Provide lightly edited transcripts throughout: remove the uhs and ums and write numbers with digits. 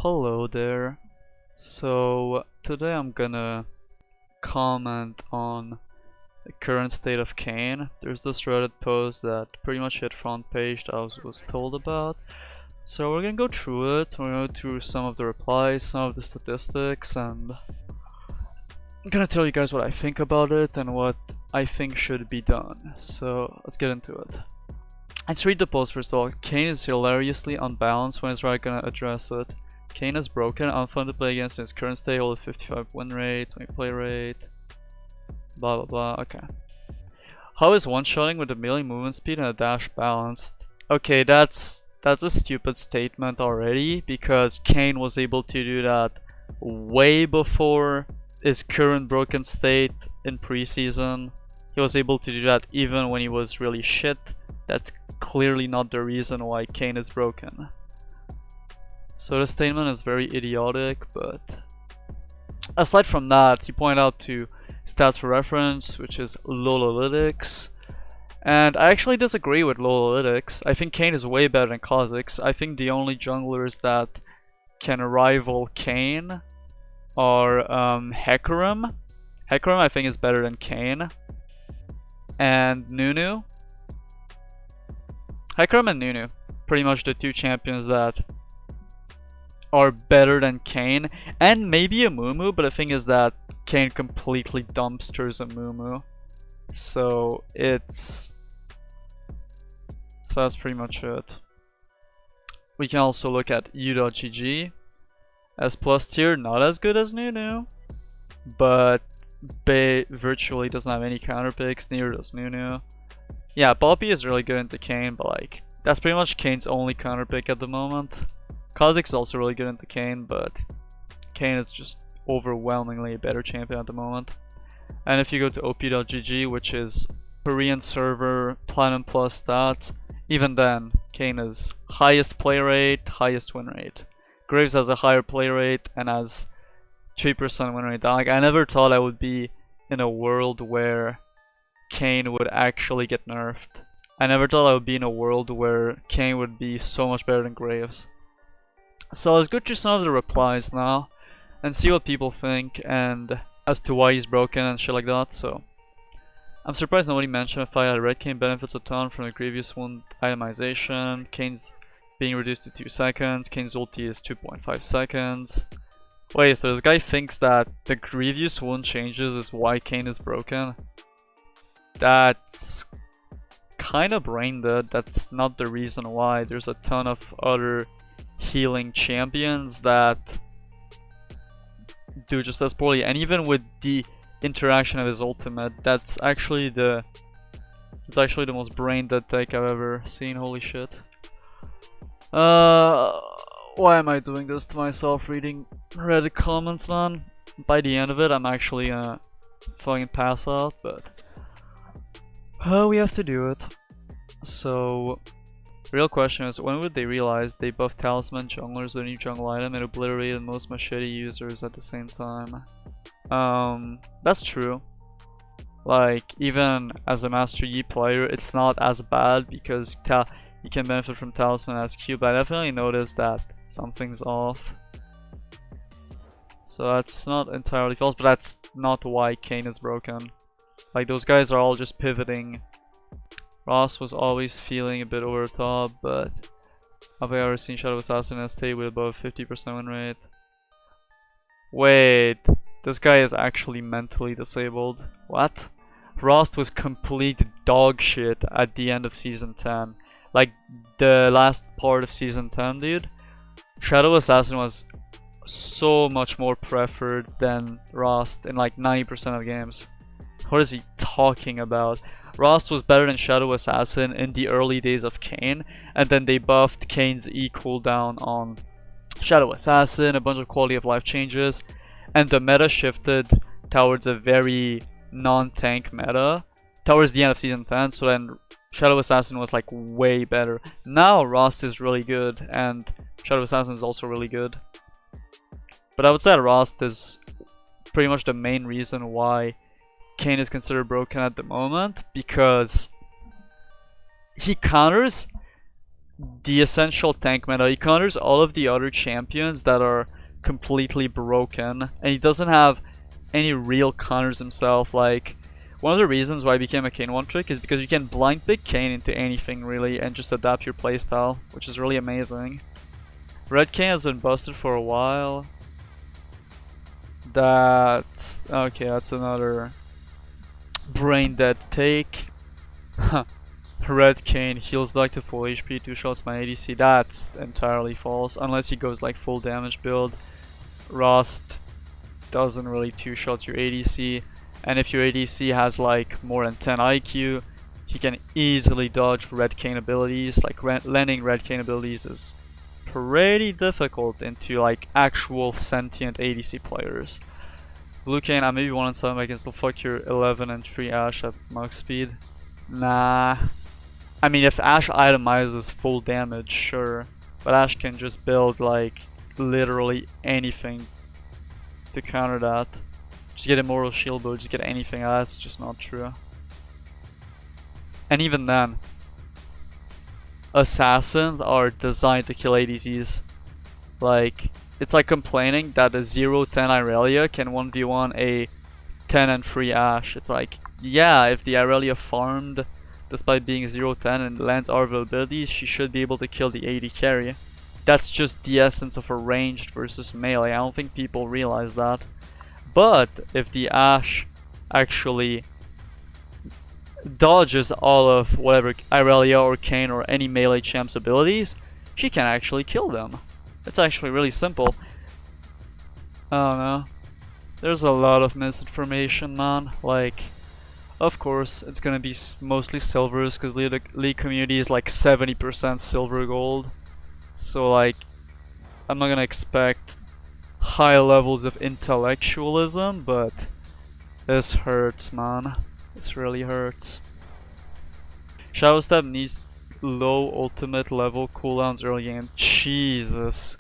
Hello there. So today I'm gonna comment on the current state of Kayn. There's this Reddit post that pretty much hit front page that I was told about. So we're gonna go through it. We're gonna go through some of the replies, some of the statistics, and I'm gonna tell you guys what I think about it and what I think should be done. So let's get into it. Let's read the post first of all. Kayn is hilariously unbalanced. When is Riot gonna address it? Kayn is broken, unfun to play against in his current state, hold a 55 win rate, 20 play rate, blah blah blah. Okay. How is one-shotting with a melee movement speed and a dash balanced? Okay, that's a stupid statement already, because Kayn was able to do that way before his current broken state in preseason. He was able to do that even when he was really shit. That's clearly not the reason why Kayn is broken. So the statement is very idiotic, but aside from that, he pointed out to stats for reference, which is LoLalytics. And I actually disagree with LoLalytics. I think Kayn is way better than Kha'Zix. I think the only junglers that can rival Kayn are Hecarim. Hecarim I think is better than Kayn. And Nunu. Hecarim and Nunu. Pretty much the two champions that are better than Kayn, and maybe a Mumu, but the thing is that Kayn completely dumpsters a Mumu. So that's pretty much it. We can also look at U.GG. As plus tier, not as good as Nunu, but virtually doesn't have any counter picks, neither does Nunu. Yeah, Poppy is really good into Kayn, but like that's pretty much Kayn's only counter pick at the moment. Kha'Zix is also really good into Kayn, but Kayn is just overwhelmingly a better champion at the moment. And if you go to op.gg, which is Korean server, Platinum Plus stats, even then, Kayn is highest play rate, highest win rate. Graves has a higher play rate and has 3% win rate. Like, I never thought I would be in a world where Kayn would actually get nerfed. I never thought I would be in a world where Kayn would be so much better than Graves. So let's go through some of the replies now and see what people think and as to why he's broken and shit like that. So I'm surprised nobody mentioned the fact that Red Kayn benefits a ton from the Grievous wound itemization. Kayn's being reduced to 2 seconds. Kayn's ulti is 2.5 seconds. Wait, so this guy thinks that the Grievous wound changes is why Kayn is broken? That's kinda brain dead. That's not the reason why. There's a ton of other healing champions that do just as poorly, and even with the interaction of his ultimate, that's actually the most brain dead take I've ever seen. Holy shit. Why am I doing this to myself reading Reddit comments, man? By the end of it I'm actually gonna fucking pass out, but we have to do it. So real question is, when would they realize they buffed talisman junglers with a new jungle item and obliterated most machete users at the same time? That's true. Like, even as a Master Yi player, it's not as bad because you can benefit from talisman as Q, but I definitely noticed that something's off. So that's not entirely false, but that's not why Kayn is broken. Like, those guys are all just pivoting. Ross was always feeling a bit over the top, but have I ever seen Shadow Assassin ST with above 50% win rate? Wait, this guy is actually mentally disabled. What? Rost was complete dog shit at the end of season 10. Like, the last part of season 10, dude. Shadow Assassin was so much more preferred than Rost in like 90% of games. What is he talking about? Rost was better than Shadow Assassin in the early days of Kayn, and then they buffed Kayn's E cooldown on Shadow Assassin, a bunch of quality of life changes, and the meta shifted towards a very non-tank meta towards the end of season 10, so then Shadow Assassin was like way better. Now Rost is really good, and Shadow Assassin is also really good. But I would say Rost is pretty much the main reason why Kayn is considered broken at the moment, because he counters the essential tank meta. He counters all of the other champions that are completely broken, and he doesn't have any real counters himself. Like, one of the reasons why I became a Kayn one trick is because you can blind pick Kayn into anything really and just adapt your playstyle, which is really amazing. Red Kayn has been busted for a while. That's okay, that's another brain dead take. Red Kayn heals back to full HP, 2 shots my ADC. That's entirely false, unless he goes like full damage build. Rust doesn't really 2-shot your ADC, and if your ADC has like more than 10 IQ, he can easily dodge Red Kayn abilities. Like landing Red Kayn abilities is pretty difficult into like actual sentient ADC players. Blue Kayn, I may be 1-7 against, but fuck your 11 and 3 Ashe at max speed. Nah. I mean, if Ashe itemizes full damage, sure. But Ashe can just build like literally anything to counter that. Just get Immortal Shield Bow, just get anything. That's just not true. And even then, assassins are designed to kill ADCs. Like, it's like complaining that a 0-10 Irelia can 1v1 a 10 and 3 Ashe. It's like, yeah, if the Irelia farmed despite being 0-10 and lands our abilities, she should be able to kill the AD carry. That's just the essence of a ranged versus melee. I don't think people realize that. But if the Ashe actually dodges all of whatever Irelia or Kayn or any melee champ's abilities, she can actually kill them. It's actually really simple. I don't know. There's a lot of misinformation, man. Like, of course, it's gonna be mostly silvers because the League community is like 70% silver gold. So like, I'm not gonna expect high levels of intellectualism, but this hurts, man. This really hurts. Shadow Step needs low ultimate level cooldowns early game. Jesus.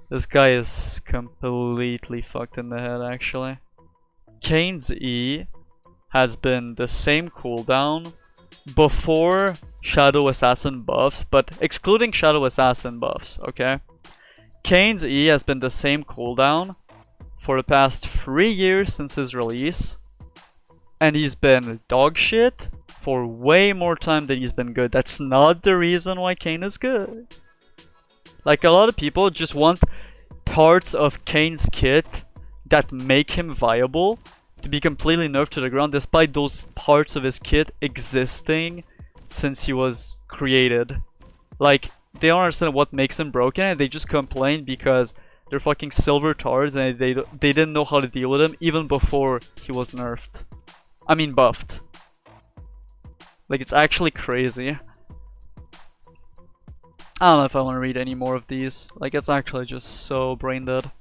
This guy is completely fucked in the head, actually. Kayn's E has been the same cooldown before Shadow Assassin buffs, but excluding Shadow Assassin buffs, okay? Kayn's E has been the same cooldown for the past 3 years since his release, and he's been dog shit for way more time than he's been good. That's not the reason why Kayn is good. Like, a lot of people just want parts of Kayn's kit that make him viable to be completely nerfed to the ground, despite those parts of his kit existing since he was created. Like, they don't understand what makes him broken, and they just complain because they're fucking silver tards and they didn't know how to deal with him even before he was nerfed. I mean buffed. Like, it's actually crazy. I don't know if I want to read any more of these. Like, it's actually just so brain dead.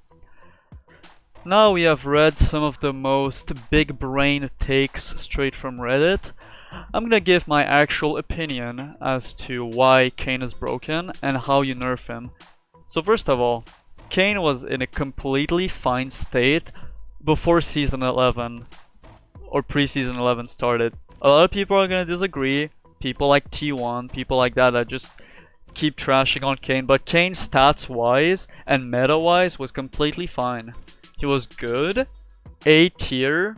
Now we have read some of the most big brain takes straight from Reddit. I'm gonna give my actual opinion as to why Kayn is broken and how you nerf him. So first of all, Kayn was in a completely fine state before Season 11 or pre-Season 11 started. A lot of people are gonna disagree. People like T1, people like that just keep trashing on Kayn, but Kayn stats-wise and meta-wise was completely fine. He was good, A tier,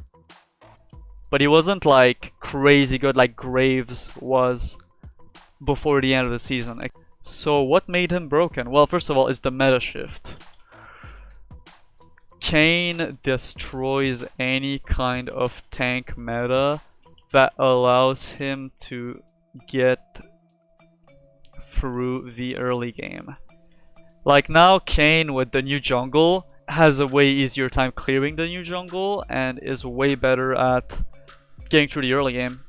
but he wasn't like crazy good like Graves was before the end of the season. So what made him broken? Well, first of all, is the meta shift. Kayn destroys any kind of tank meta that allows him to get through the early game. Like, now Kayn with the new jungle has a way easier time clearing the new jungle and is way better at getting through the early game.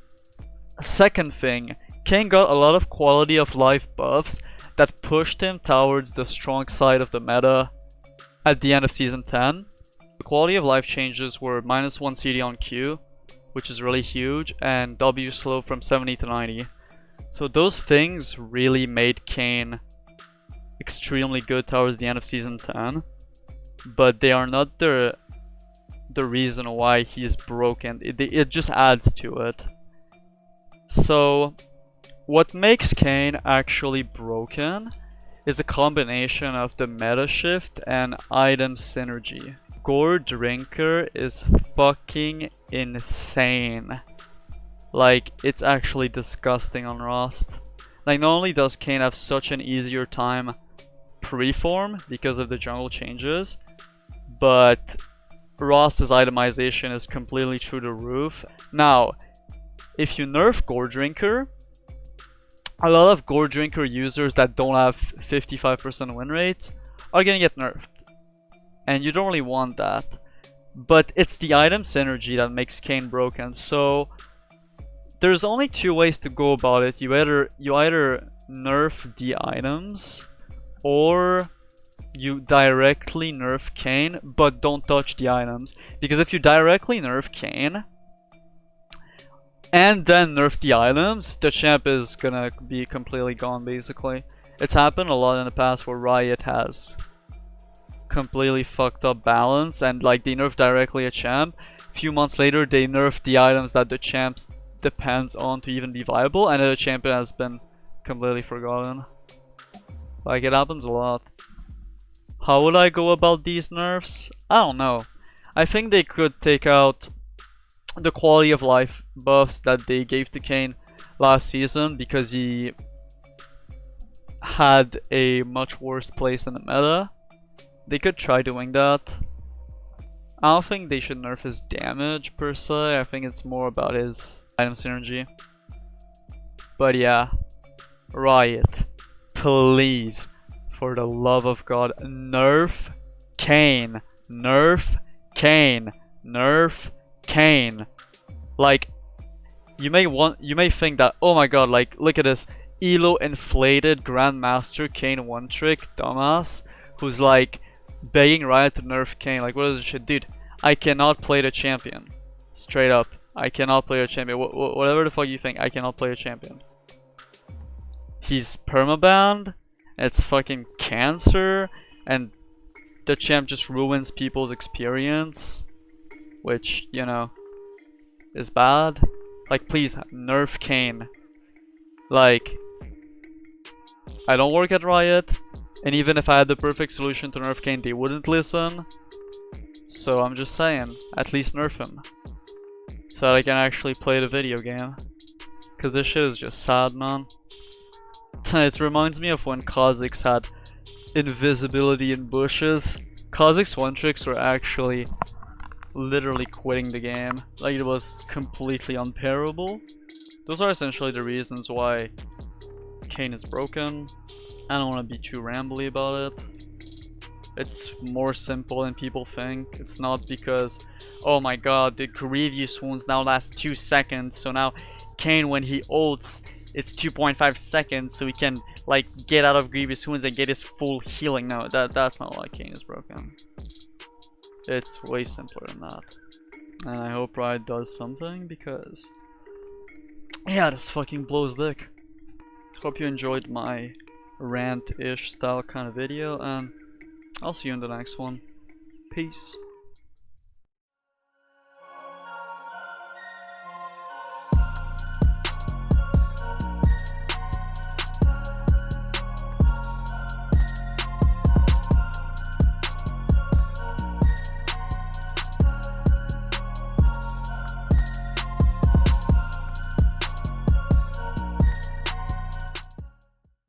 Second thing, Kayn got a lot of quality of life buffs that pushed him towards the strong side of the meta at the end of Season 10. The quality of life changes were -1 CD on Q, which is really huge, and W slow from 70 to 90. So those things really made Kayn extremely good towards the end of Season 10. But they are not the reason why he's broken. It just adds to it. So what makes Kayn actually broken is a combination of the meta shift and item synergy. Gore Drinker is fucking insane. Like, it's actually disgusting on Rust. Like, not only does Kayn have such an easier time pre-form because of the jungle changes, but Rust's itemization is completely through the roof. Now, if you nerf Gore Drinker, a lot of Gore Drinker users that don't have 55% win rates are gonna get nerfed. And you don't really want that. But it's the item synergy that makes Kayn broken. So there's only two ways to go about it. You either nerf the items, or you directly nerf Kayn, but don't touch the items. Because if you directly nerf Kayn and then nerf the items, the champ is gonna be completely gone, basically. It's happened a lot in the past where Riot has completely fucked up balance, and like they nerf directly a champ. A few months later, they nerf the items that the champ depends on to even be viable, and the champion has been completely forgotten. Like, it happens a lot. How would I go about these nerfs? I don't know. I think they could take out the quality of life buffs that they gave to Kayn last season, because he had a much worse place in the meta. They could try doing that. I don't think they should nerf his damage per se. I think it's more about his item synergy. But yeah, Riot, please, for the love of God, nerf Kayn. Nerf Kayn. Nerf Kayn. Like, you may think that, oh my god, like, look at this elo inflated Grandmaster Kayn one trick dumbass who's like begging Riot to nerf Kayn. Like, what is this shit? Dude, I cannot play the champion. Straight up, I cannot play a champion. Whatever the fuck you think, I cannot play a champion. He's permabanned, it's fucking cancer, and the champ just ruins people's experience, which, you know, is bad. Like, please, nerf Kayn. Like, I don't work at Riot, and even if I had the perfect solution to nerf Kayn, they wouldn't listen. So I'm just saying, at least nerf him, so that I can actually play the video game. Cause this shit is just sad, man. It reminds me of when Kha'Zix had invisibility in bushes. Kha'Zix one tricks were actually literally quitting the game. Like, it was completely unparable. Those are essentially the reasons why Kayn is broken. I don't want to be too rambly about it. It's more simple than people think. It's not because, oh my god, the grievous wounds now last 2 seconds, so now Kayn, when he ults, it's 2.5 seconds, so he can like get out of grievous wounds and get his full healing. No, that's not why Kayn is broken. It's way simpler than that. And I hope Riot does something, because yeah, this fucking blows dick. Hope you enjoyed my rant-ish style kind of video, and I'll see you in the next one. Peace.